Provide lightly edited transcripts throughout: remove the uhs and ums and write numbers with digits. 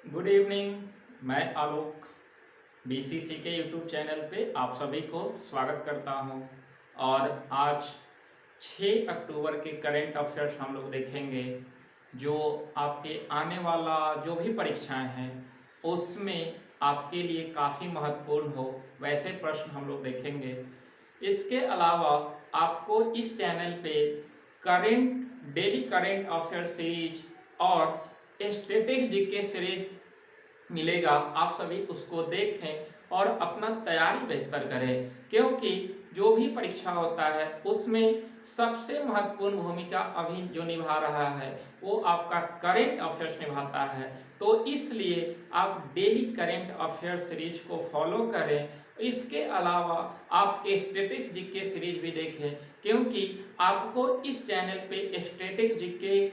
Good evening. मैं आलोक BCC के YouTube channel पे आप सभी को स्वागत करता हूं। और आज 6 अक्टूबर के करंट अफेयर्स हम लोग देखेंगे। जो आपके आने वाला जो भी परीक्षाएं हैं उसमें आपके लिए काफ़ी महत्वपूर्ण हो वैसे प्रश्न हम लोग देखेंगे। इसके अलावा आपको इस चैनल पे current daily current affair series और स्टैटिक जीके सीरीज मिलेगा। आप सभी उसको देखें और अपना तैयारी बेहतर करें, क्योंकि जो भी परीक्षा होता है उसमें सबसे महत्वपूर्ण भूमिका अभी जो निभा रहा है वो आपका करंट अफेयर्स निभाता है। तो इसलिए आप डेली करंट अफेयर सीरीज को फॉलो करें। इसके अलावा आप स्टैटिक जीके सीरीज भी देखें, क्योंकि आपको इस चैनल पे स्टैटिक जीके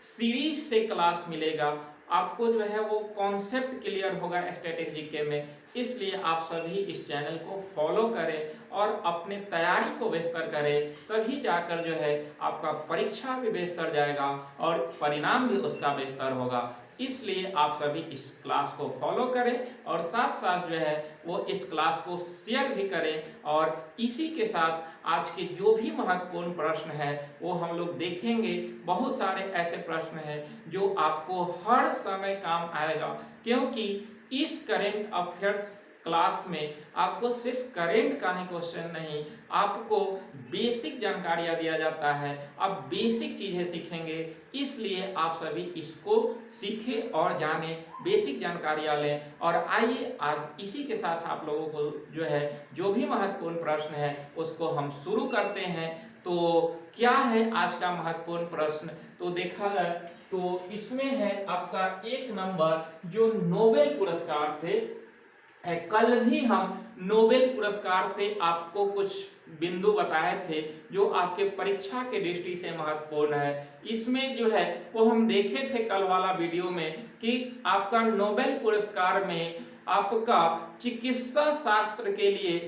सीरीज से क्लास मिलेगा। आपको जो है वो कॉन्सेप्ट क्लियर होगा स्टैटिक जीके में। इसलिए आप सभी इस चैनल को फॉलो करें और अपने तैयारी को बेहतर करें, तभी जाकर जो है आपका परीक्षा भी बेहतर जाएगा और परिणाम भी उसका बेहतर होगा। इसलिए आप सभी इस क्लास को फॉलो करें और साथ साथ जो है वो इस क्लास को शेयर भी करें। और इसी के साथ आज के जो भी महत्वपूर्ण प्रश्न है वो हम लोग देखेंगे। बहुत सारे ऐसे प्रश्न हैं जो आपको हर समय काम आएगा, क्योंकि इस करंट अफेयर्स क्लास में आपको सिर्फ करंट का ही क्वेश्चन नहीं, आपको बेसिक जानकारियां दिया जाता है। आप बेसिक चीजें सीखेंगे, इसलिए आप सभी इसको सीखें और जानें, बेसिक जानकारियां लें। और आइए आज इसी के साथ आप लोगों को जो है जो भी महत्वपूर्ण प्रश्न है उसको हम शुरू करते हैं। तो क्या है आज का महत्वपूर्ण प्रश्न, तो देखा जाए तो इसमें है आपका 1 नंबर जो नोबेल पुरस्कार से है। कल भी हम नोबेल पुरस्कार से आपको कुछ बिंदु बताए थे जो आपके परीक्षा के दृष्टि से महत्वपूर्ण है। इसमें जो है वो हम देखे थे कल वाला वीडियो में कि आपका नोबेल पुरस्कार में आपका चिकित्सा शास्त्र के लिए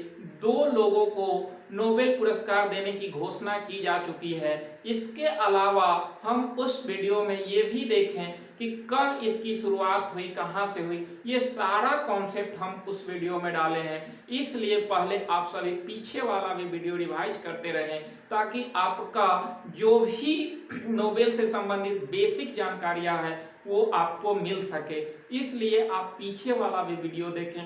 2 लोगों को नोबेल पुरस्कार देने की घोषणा की जा चुकी है। इसके अलावा हम उस वीडियो में ये भी देखें कि कब इसकी शुरुआत हुई, कहां से हुई, ये सारा कॉन्सेप्ट हम उस वीडियो में डाले हैं। इसलिए पहले आप सभी पीछे वाला भी वीडियो रिवाइज करते रहें, ताकि आपका जो भी नोबेल से संबंधित बेसिक जानकारियां हैं वो आपको मिल सके। इसलिए आप पीछे वाला भी वीडियो देखें।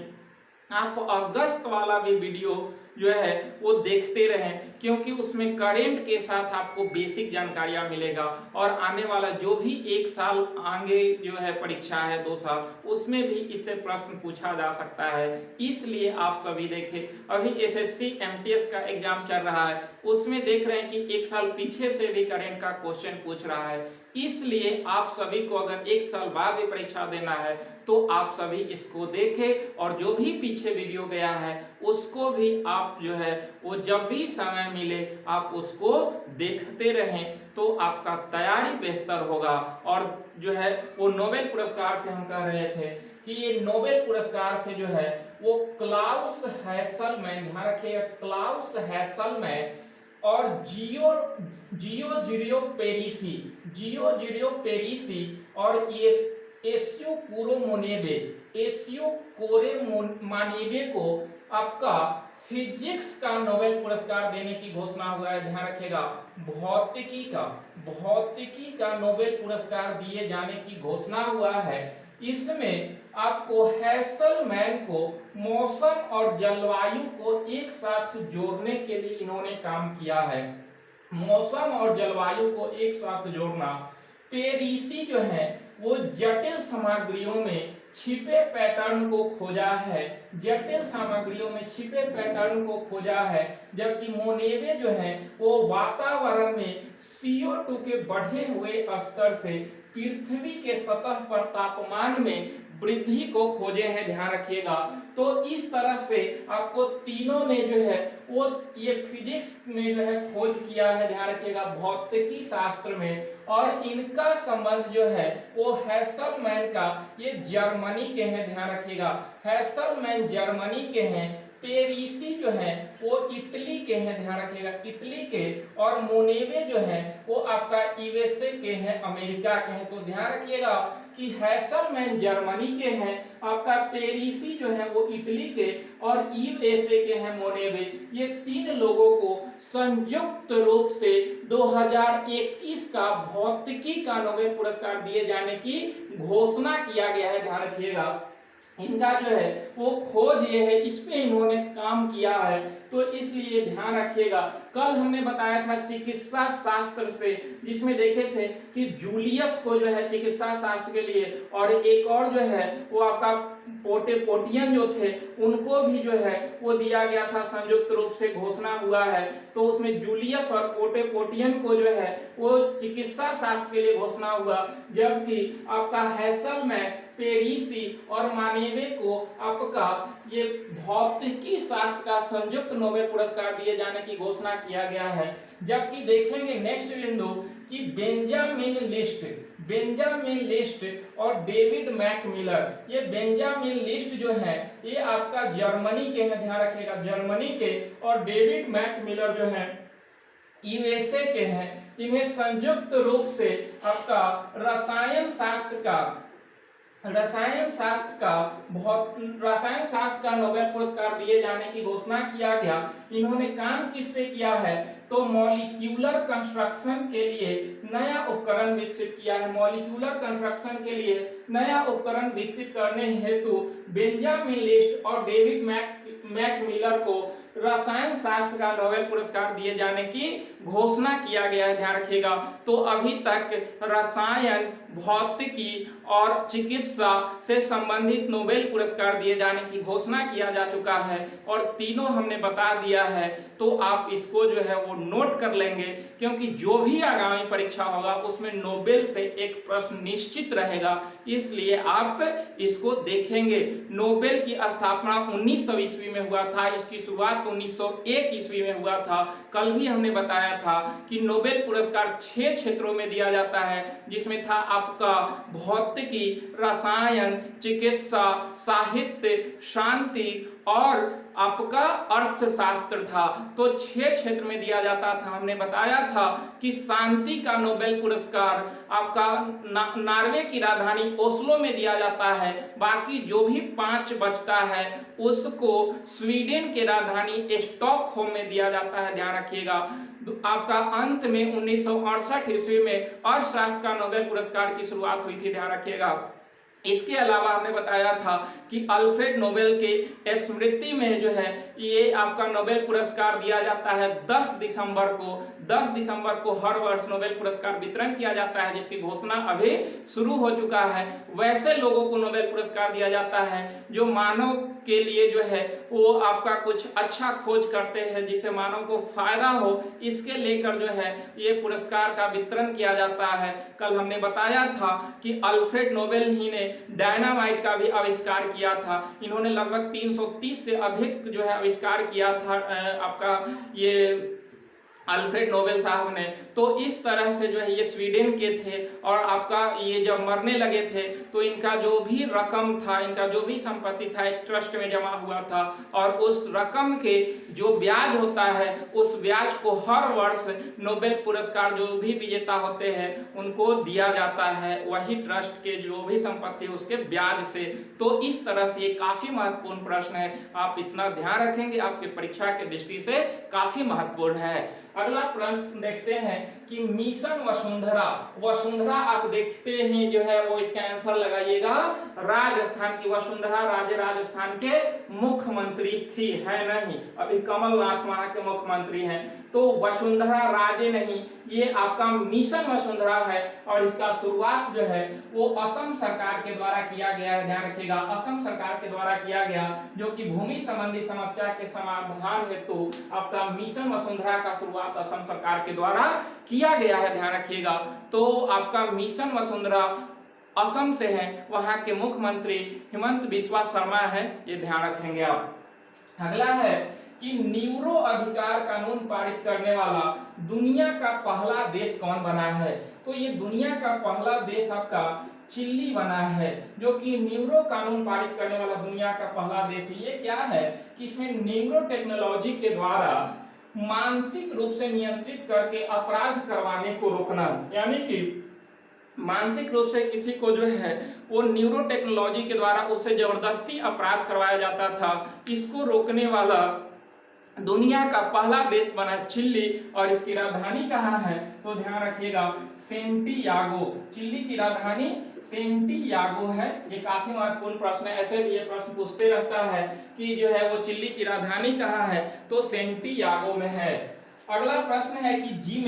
आप अगस्त वाला भी वीडियो जो है वो देखते रहें, क्योंकि उसमें करंट के साथ आपको बेसिक जानकारियां मिलेगा। और आने वाला जो भी 1 साल आगे जो है परीक्षा है 2 साल, उसमें भी इससे प्रश्न पूछा जा सकता है। इसलिए आप सभी देखें, अभी एसएससी एमटीएस का एग्जाम चल रहा है, उसमें देख रहे हैं कि 1 साल पीछे से भी करंट का क्वेश्चन पूछ रहा है। इसलिए आप सभी को अगर 1 साल बाद भी परीक्षा देना है तो आप सभी इसको देखें, और जो भी पीछे वीडियो गया है उसको भी आप जो है वो जब भी समय मिले आप उसको देखते रहें, तो आपका तैयारी बेहतर होगा। और जो है वो नोबेल पुरस्कार से हम कह रहे थे कि ये नोबेल पुरस्कार से जो है वो क्लाउस हैसलमैन, ध्यान रखिएगा, क्लाउस हैसलमैन और जियो पेरिसी और एसियो कोरेमानेबे को आपका फिजिक्स का नोबेल पुरस्कार देने की घोषणा हुआ है। ध्यान रखिएगा, भौतिकी का नोबेल पुरस्कार दिए जाने की घोषणा हुआ है। इसमें आपको हैसलमैन को मौसम और जलवायु को एक साथ जोड़ने के लिए इन्होंने काम किया है। मौसम और जलवायु को एक साथ जोड़ना। पेरिसी जो है वो जटिल सामग्रियों में छिपे पैटर्न को खोजा है, जटिल सामग्रियों में छिपे पैटर्न को खोजा है। जबकि मोनेबे जो है वो वातावरण में CO2 के बढ़े हुए स्तर से पृथ्वी के सतह पर तापमान में वृद्धि को खोजे हैं। ध्यान रखिएगा, तो इस तरह से आपको तीनों ने जो है वो ये फिजिक्स में जो है खोज किया है। ध्यान रखिएगा, भौतिकी शास्त्र में। और इनका संबंध जो है वो हैसलमैन का, ये जर्मनी के हैं। ध्यान रखिएगा, हैसलमैन जर्मनी के हैं पेरिसी जो है वो इटली के हैं, ध्यान रखिएगा इटली के, और मोनेवे जो है वो आपका यूएसए के हैं, अमेरिका के हैं। तो ध्यान रखिएगा कि हैसलमैन जर्मनी के हैं, आपका पेरिसी जो है वो इटली के, और यूएसए के हैं मोनेवे। ये तीन लोगों को संयुक्त रूप से 2021 का भौतिकी का नोबेल पुरस्कार दिए जाने की घोषणा किया गया है। ध्यान रखिएगा इनका जो है वो खोज ये है, इस पे इन्होंने काम किया है, तो इसलिए ध्यान रखिएगा। कल हमने बताया था चिकित्सा शास्त्र से, जिसमें देखे थे कि जूलियस को जो है चिकित्सा शास्त्र के लिए, और एक और जो है वो आपका पोटियन जो थे उनको भी जो है वो दिया गया था, संयुक्त रूप से घोषणा हुआ है। तो उसमें जूलियस और पोटियन को जो है वो चिकित्सा शास्त्र के लिए घोषणा हुआ, जबकि आपका हैसलमैन, पेरिसी और मानेवे को आपका ये भौतिकी शास्त्र का संयुक्त नोबेल पुरस्कार दिए जाने की घोषणा किया गया है। जबकि देखेंगे नेक्स्ट बिंदु कि बेंजामिन लिस्ट और डेविड मैकमिलर, ये बेंजामिन लिस्ट जो है ये आपका जर्मनी के हैं, ध्यान रखिएगा जर्मनी के, और डेविड मैकमिलर जो है यूएसए के हैं। इन्हें संयुक्त रूप से आपका रसायन शास्त्र का नोबेल पुरस्कार दिए जाने की घोषणा किया गया। इन्होंने काम किस पे किया है, तो मॉलिक्यूलर कंस्ट्रक्शन के लिए नया उपकरण विकसित किया है। मॉलिक्यूलर कंस्ट्रक्शन के लिए नया उपकरण विकसित करने हेतु बेंजामिन लिस्ट और डेविड मैकमिलर को रसायन शास्त्र का नोबेल पुरस्कार दिए जाने की घोषणा किया गया है, ध्यान रखिएगा। तो अभी तक रसायन, भौतिकी और चिकित्सा से संबंधित नोबेल पुरस्कार दिए जाने की घोषणा किया जा चुका है, और तीनों हमने बता दिया है। तो आप इसको जो है वो नोट कर लेंगे, क्योंकि जो भी आगामी परीक्षा होगा उसमें नोबेल से एक प्रश्न निश्चित रहेगा, इसलिए आप इसको देखेंगे। नोबेल की स्थापना 1900 ईस्वी में हुआ था, इसकी शुरुआत 1901 ईस्वी में हुआ था। कल भी हमने बताया था कि नोबेल पुरस्कार 6 क्षेत्रों में दिया जाता है, जिसमें था आपका भौतिकी, रसायन, चिकित्सा, साहित्य, शांति और आपका अर्थशास्त्र था। तो 6 क्षेत्र में दिया जाता था। हमने बताया था कि शांति का नोबेल पुरस्कार आपका नॉर्वे की राजधानी ओस्लो में दिया जाता है। बाकी जो भी 5 बचता है उसको स्वीडन की राजधानी स्टॉकहोम में दिया जाता है, ध्यान रखिएगा। आपका अंत में 1968 ईस्वी में अर्थशास्त्र का नोबेल पुरस्कार की शुरुआत हुई थी, ध्यान रखिएगा। इसके अलावा हमने बताया था कि अल्फ्रेड नोबेल के स्मृति में जो है ये आपका नोबेल पुरस्कार दिया जाता है 10 दिसंबर को हर वर्ष नोबेल पुरस्कार वितरण किया जाता है, जिसकी घोषणा अभी शुरू हो चुका है। वैसे लोगों को नोबेल पुरस्कार दिया जाता है जो मानव के लिए जो है वो आपका कुछ अच्छा खोज करते हैं, जिससे मानव को फायदा हो, इसके लेकर जो है ये पुरस्कार का वितरण किया जाता है। कल हमने बताया था कि अल्फ्रेड नोबेल ही ने डायनामाइट का भी आविष्कार किया था। इन्होंने लगभग 330 से अधिक जो है आविष्कार किया था आपका ये अल्फ्रेड नोबेल साहब ने। तो इस तरह से जो है ये स्वीडन के थे, और आपका ये जब मरने लगे थे तो इनका जो भी रकम था, इनका जो भी संपत्ति था एक ट्रस्ट में जमा हुआ था, और उस रकम के जो ब्याज होता है उस ब्याज को हर वर्ष नोबेल पुरस्कार जो भी विजेता होते हैं उनको दिया जाता है, वही ट्रस्ट के जो भी संपत्ति उसके ब्याज से। तो इस तरह से ये काफी महत्वपूर्ण प्रश्न है, आप इतना ध्यान रखेंगे, आपके परीक्षा के दृष्टि से काफी महत्वपूर्ण है। अगला प्रश्न देखते हैं कि मिशन वसुंधरा आप देखते हैं जो है वो इसका आंसर लगाइएगा। राजस्थान की वसुंधरा राजे राजस्थान के मुख्यमंत्री थी, है नहीं, अभी कमलनाथ वहां के मुख्यमंत्री हैं। तो वसुंधरा राजे नहीं, ये आपका मिशन वसुंधरा है, और इसका शुरुआत जो है वो असम सरकार के द्वारा किया गया है, ध्यान रखिएगा, असम सरकार के द्वारा किया गया, जो कि भूमि संबंधी समस्या के समाधान हेतु आपका मिशन वसुंधरा का शुरुआत असम सरकार के द्वारा किया गया है, ध्यान रखिएगा। तो आपका मिशन वसुंधरा असम से है, वहां के मुख्यमंत्री हिमंत बिस्वा शर्मा है, ये ध्यान रखेंगे आप। अगला है कि न्यूरो अधिकार कानून पारित करने वाला दुनिया का पहला देश कौन बना है। तो ये दुनिया का पहला देश आपका चिली बना है, जो कि न्यूरो कानून पारित करने वाला दुनिया का पहला देश। ये क्या है कि इसमें न्यूरो टेक्नोलॉजी के द्वारा मानसिक रूप से नियंत्रित करके अपराध करवाने को रोकना, यानी कि मानसिक रूप से किसी को जो है वो न्यूरो टेक्नोलॉजी के द्वारा उससे जबरदस्ती अपराध करवाया जाता था, इसको रोकने वाला दुनिया का पहला देश बना चिली। और इसकी राजधानी कहाँ है, तो ध्यान रखिएगा सेंटियागो। चिली की राजधानी सेंटियागो है। ये काफी महत्वपूर्ण प्रश्न है, ऐसे भी ये प्रश्न पूछते रहता है कि जो है वो चिली की राजधानी कहाँ है, तो सेंटियागो में है। अगला प्रश्न है कि जी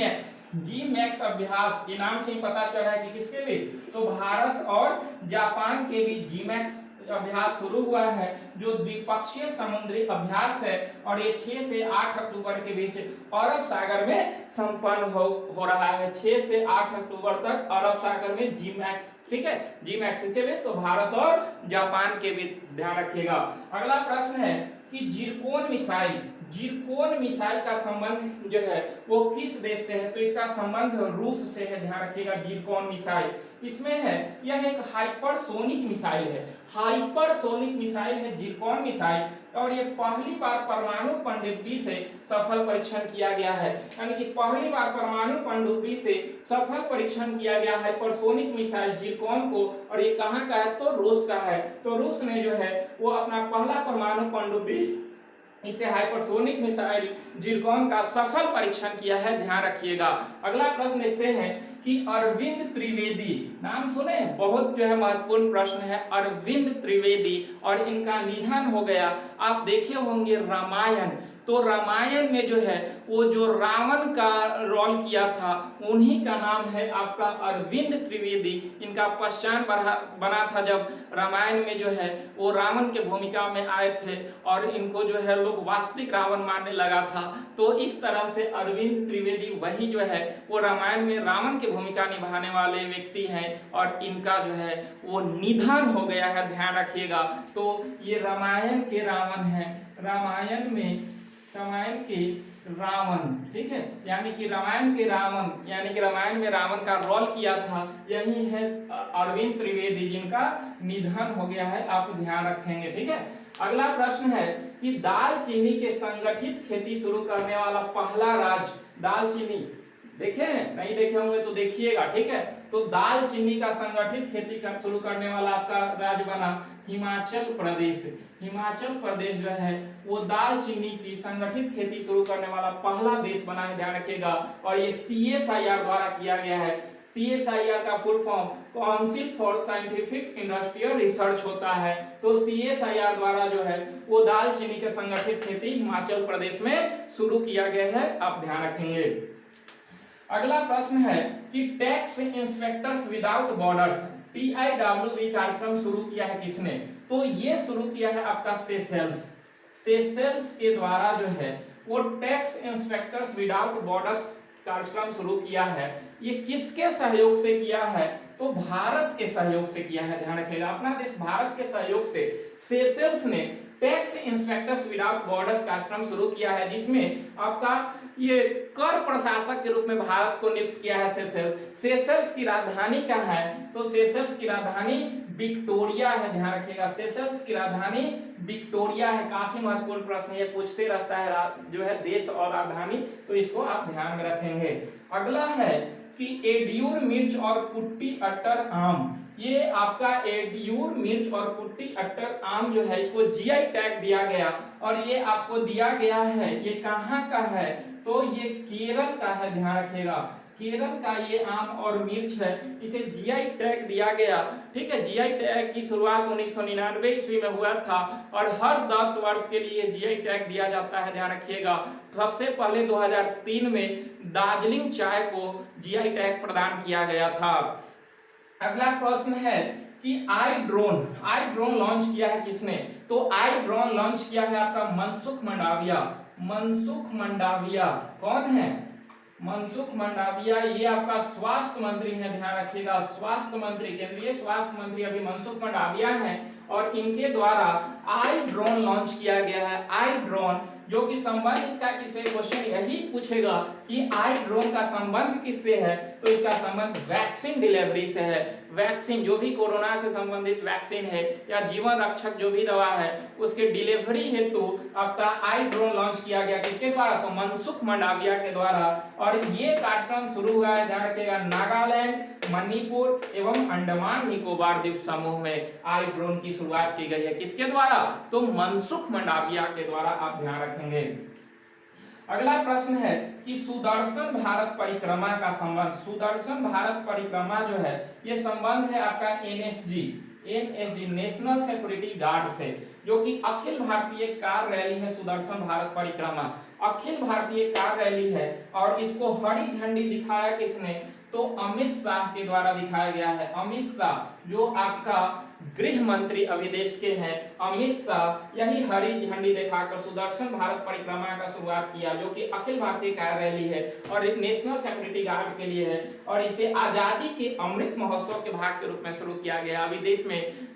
मैक्स अभ्यास, ये नाम से ही पता चल रहा है कि किसके बीच, तो भारत और जापान के बीच जी मैक्स अभ्यास शुरू हुआ है, जो द्विपक्षीय समुद्री अभ्यास है और ये 6 से 8 अक्टूबर के बीच अरब सागर में संपन्न हो रहा है। 6 से 8 अक्टूबर तक अरब सागर में जी मैक्स, ठीक है, जी मैक्स के बीच, तो भारत और जापान के बीच, ध्यान रखिएगा। अगला प्रश्न है कि जिरकोन मिसाइल का संबंध जो है वो किस देश से है, तो इसका संबंध रूस से है। ध्यान रखिएगा जिरकोन मिसाइल इसमें है, यह एक हाइपरसोनिक मिसाइल है जिरकोन मिसाइल, और ये पहली बार परमाणु पनडुब्बी से सफल परीक्षण किया गया है, यानी कि पहली बार परमाणु पनडुब्बी से सफल परीक्षण किया गया हाइपरसोनिक मिसाइल जिरकोन को। और ये कहाँ का है, तो रूस का है। तो रूस ने जो है वो अपना पहला परमाणु पनडुब्बी, इसे हाइपरसोनिक मिसाइल जिरकोन का सफल परीक्षण किया है, ध्यान रखिएगा। अगला प्रश्न देखते हैं कि अरविंद त्रिवेदी, नाम सुने, बहुत जो है महत्वपूर्ण प्रश्न है। अरविंद त्रिवेदी, और इनका निधन हो गया। आप देखे होंगे रामायण, तो रामायण में जो है वो जो रावण का रोल किया था उन्हीं का नाम है आपका अरविंद त्रिवेदी। इनका पहचान बना था जब रामायण में जो है वो रावण के भूमिका में आए थे और इनको जो है लोग वास्तविक रावण मानने लगा था। तो इस तरह से अरविंद त्रिवेदी वही जो है वो रामायण में रावण की भूमिका निभाने वाले व्यक्ति हैं और इनका जो है वो निधन हो गया है, ध्यान रखिएगा। तो ये रामायण के रावण हैं, रामायण के रावण, ठीक है, यानी कि रामायण में रावण का रोल किया था, यही है अरविंद त्रिवेदी, जिनका निधन हो गया है, आप ध्यान रखेंगे, ठीक है। अगला प्रश्न है कि दालचीनी के संगठित खेती शुरू करने वाला पहला राज्य, दालचीनी देखे हैं, नहीं देखे होंगे तो देखिएगा, ठीक है। तो दालचीनी का संगठित खेती शुरू करने वाला आपका राज्य बना हिमाचल प्रदेश। हिमाचल प्रदेश जो है वो दालचीनी की संगठित खेती शुरू करने वाला पहला देश बना है, ध्यान रखिएगा। और ये CSIR द्वारा किया गया है। CSIR का full form council for scientific industrial research होता है। तो CSIR द्वारा जो है वो दालचीनी के संगठित खेती हिमाचल प्रदेश में शुरू किया गया है, आप ध्यान रखेंगे। अगला प्रश्न है कि tax inspectors without borders TIWB कार्यक्रम शुरू किया है किसने, तो ये शुरू किया है आपका सेशेल्स के द्वारा जो है वो टैक्स इंस्पेक्टर्स विदाउट बॉर्डर्स कार्यक्रम शुरू किया है। ये किसके सहयोग से किया है, तो भारत के सहयोग से किया है, ध्यान रखिएगा। अपना देश भारत के सहयोग से सेशेल्स ने टैक्स इंस्पेक्टर्स विदाउट बॉर्डर्स कार्यक्रम शुरू किया है, जिसमें आपका ये कर प्रशासक के रूप में भारत को नियुक्त किया है सेशेल्स की राजधानी कहाँ है, तो सेशेल्स की राजधानी विक्टोरिया है, ध्यान रखिएगा। सेशेल्स की राजधानी विक्टोरिया है। काफी महत्वपूर्ण प्रश्न ये पूछते रहता है जो है देश और राजधानी, तो इसको आप ध्यान में रखेंगे। अगला है कि एडियूर मिर्च और कुट्टी अट्टर आम, ये आपका एडियूर मिर्च और कुट्टी अट्टर आम जो है इसको GI टैग दिया गया और ये आपको दिया गया है, ये कहाँ का है, तो ये केरल का है, ध्यान रखिएगा। केरल का ये आम और मिर्च है, इसे GI टैग दिया गया, ठीक है। GI टैग की शुरुआत 1999 ईस्वी में हुआ था और हर 10 वर्ष के लिए GI टैग दिया जाता है, ध्यान रखिएगा। सबसे पहले 2003 में दार्जिलिंग चाय को GI टैग प्रदान किया गया था। अगला प्रश्न है कि आई ड्रोन लॉन्च किया है किसने, तो आई ड्रोन लॉन्च किया है आपका मनसुख मंडाविया। कौन है, मनसुख मंडाविया, ये आपका स्वास्थ्य मंत्री है, ध्यान रखिएगा। स्वास्थ्य मंत्री, केंद्रीय स्वास्थ्य मंत्री अभी मनसुख मंडाविया है और इनके द्वारा आई ड्रोन लॉन्च किया गया है। आई ड्रोन जो कि संबंध इसका किससे, क्वेश्चन यही पूछेगा कि आई ड्रोन का संबंध किससे है, तो इसका संबंध वैक्सीन डिलीवरी से है। वैक्सीन जो भी कोरोना से संबंधित वैक्सीन है या जीवन रक्षक जो भी दवा है उसके डिलीवरी हेतु आपका आई ड्रोन लॉन्च किया गया, किसके द्वारा, तो मनसुख मंडाविया के द्वारा। और ये कार्यक्रम शुरू हुआ है, ध्यान रखिएगा, नागालैंड, मणिपुर एवं अंडमान निकोबार द्वीप समूह में आई ड्रोन की शुरुआत की गई है, किसके द्वारा, तो मनसुख मंडाविया के द्वारा। आप ध्यान रखेंगे। अगला प्रश्न है कि सुदर्शन भारत परिक्रमा का संबंध, सुदर्शन भारत परिक्रमा जो है ये संबंध है आपका एनएसजी नेशनल सिक्योरिटी गार्ड से, जो कि अखिल भारतीय कार रैली है। सुदर्शन भारत परिक्रमा अखिल भारतीय कार रैली है और इसको हरी झंडी दिखाया किसने, तो अमित शाह के द्वारा दिखाया गया है। अमित शाह जो आपका गृह मंत्री अभी देश के हैं, अमित शाह यही हरी झंडी दिखाकर सुदर्शन भारत परिक्रमा का शुरुआत किया, जो कि अखिल भारतीय कार रैली है और नेशनल सिक्योरिटी गार्ड के लिए है। और इसे आजादी के अमृत महोत्सव के भाग के रूप में शुरू किया गया। अभी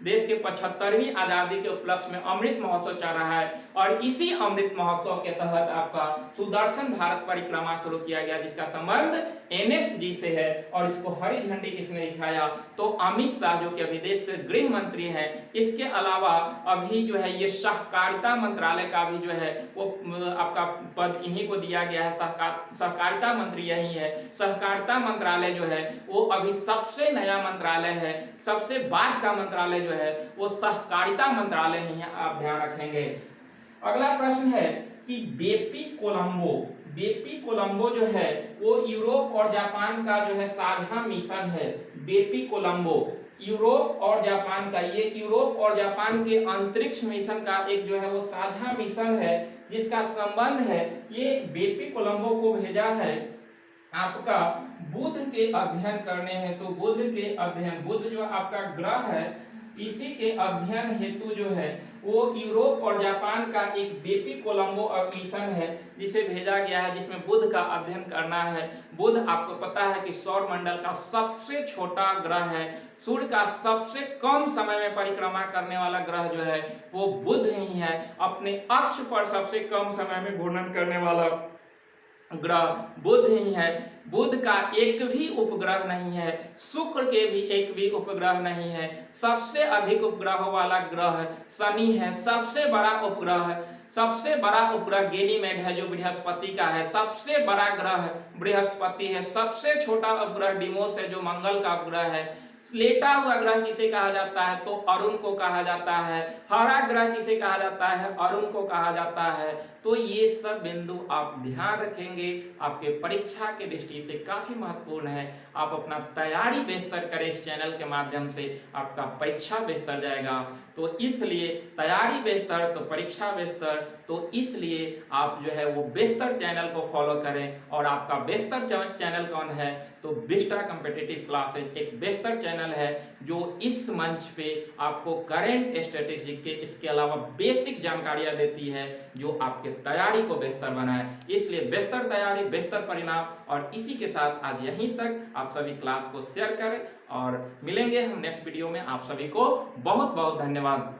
देश के 75वीं आजादी के उपलक्ष्य में अमृत महोत्सव चल रहा है और इसी अमृत महोत्सव के तहत आपका सुदर्शन भारत परिक्रमा शुरू किया गया, जिसका संबंध एनएसजी से है। और इसको हरी झंडी किसने दिखाया, तो अमित शाह जो कि अभी देश के गृह मंत्री हैं। इसके अलावा अभी जो है ये सहकारिता मंत्रालय का भी जो है वो आपका पद इन्हीं को दिया गया है, सहकारिता मंत्री यही है। सहकारिता मंत्रालय जो है वो अभी सबसे नया मंत्रालय है, सबसे बाद का मंत्रालय जो है वो सहकारिता मंत्रालय ही है, आप ध्यान रखेंगे। अगला प्रश्न है कि बेपी कोलंबो जो है वो यूरोप और जापान का जो है साझा मिशन है। बेपी कोलंबो यूरोप और जापान का, ये यूरोप और जापान के अंतरिक्ष मिशन का एक जो है वो साझा मिशन है, जिसका संबंध है ये बेपी कोलंबो को भेजा है आपका बुध के अध्ययन करने हैं। तो बुध के अध्ययन, बुध जो आपका ग्रह है इसी के अध्ययन हेतु जो है वो यूरोप और जापान का एक बेपी कोलंबो मिशन है जिसे भेजा गया है, जिसमें बुध का अध्ययन करना है। बुध आपको पता है कि सौर मंडल का सबसे छोटा ग्रह है, सूर्य का सबसे कम समय में परिक्रमा करने वाला ग्रह जो है वो बुध ही है। अपने अक्ष पर सबसे कम समय में घूर्णन करने वाला ग्रह बुध ही है। बुध का एक भी उपग्रह नहीं है, शुक्र के भी एक भी उपग्रह नहीं है। सबसे अधिक उपग्रहों वाला ग्रह शनि है, सबसे बड़ा उपग्रह गैनीमेड है जो बृहस्पति का है, सबसे बड़ा ग्रह बृहस्पति है। सबसे छोटा उपग्रह डिमोस है जो मंगल का उपग्रह है। लेटा हुआ ग्रह किसे कहा जाता है, तो अरुण को कहा जाता है। हरा ग्रह किसे कहा जाता है, अरुण को कहा जाता है। तो ये सब बिंदु आप ध्यान रखेंगे, आपके परीक्षा के दृष्टि से काफी महत्वपूर्ण है। आप अपना तैयारी बेहतर करें, इस चैनल के माध्यम से आपका परीक्षा बेहतर जाएगा। तो इसलिए तैयारी बेहतर तो परीक्षा बेहतर, तो इसलिए आप जो है वो बेहतर चैनल को फॉलो करें। और आपका बेहतर चैनल कौन है, तो बिस्टा कॉम्पिटिटिव क्लासेज एक बेहतर चैनल है जो इस मंच पे आपको करंट स्टैटिस्टिक्स के इसके अलावा बेसिक जानकारियां देती है जो आपके तैयारी को बेहतर बनाए। इसलिए बेहतर तैयारी बेहतर परिणाम। और इसी के साथ आज यहीं तक, आप सभी क्लास को शेयर करें और मिलेंगे हम नेक्स्ट वीडियो में। आप सभी को बहुत बहुत धन्यवाद।